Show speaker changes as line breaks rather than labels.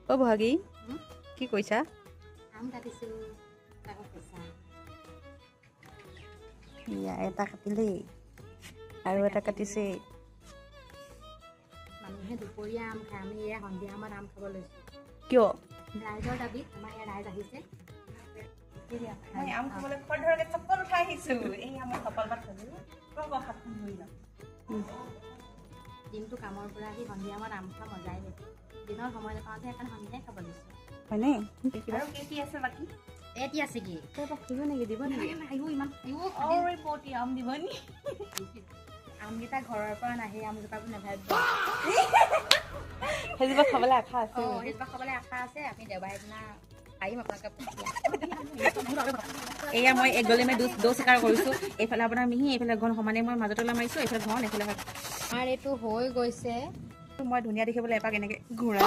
অ বহাগী কি কৈছা
আম কাটিছোঁ তাকো কেঁচা
ইয়া এটা কাটিলেই আৰু এটা কাটিছে
মানুহে দুপৰীয়া আম খায় আমি এয়া সন্ধিয়া সময়ত আম খাব লৈছোঁ
কিয়
ৰাইজৰ দাবীত আমাৰ ইয়াত ৰাইজ আহিছে
মই আম খাবলৈ খৰধৰকে চপল উঠাই আহিছো এই আমাৰ কপাল পাত খালো তোমাক হাতখন ধৰি লওঁ
দিনটো কামৰ পৰা আহি সন্ধিয়া সময়ত আম খোৱা মজাই বেছি দিনৰ সময় নাপাওঁতে সেইকাৰণে সন্ধিয়াই খাব লৈছোঁ
হয়নে
আৰু কি আছে বাকী
এটি আছে কি
তই খুজিব নেকি দিব নেকি
আহিব ইমান
ঐ পতি আম দিব নি
আমকেইটা ঘৰৰ পৰা নাহি আমকেইটাবোৰ নাভাবিব
সেইজোপা খাবলৈ আশা আছে
সেইজোপা খাবলৈ আশা আছে আমি দেওবাৰে দিনা পাৰিম আপোনালোকে
এয়া মই এক গলে মই দৌ চিকাৰ কৰিছোঁ এইফালে আপোনাৰ মিহি এইফালে ঘন সমানে মই মাজত ওলা মাৰিছোঁ এইফালে ঘন এইফালে
আমাৰ এইটো হৈ গৈছে
মই ধুনীয়া দেখিবলৈ এপাক এনেকৈ ঘূৰাই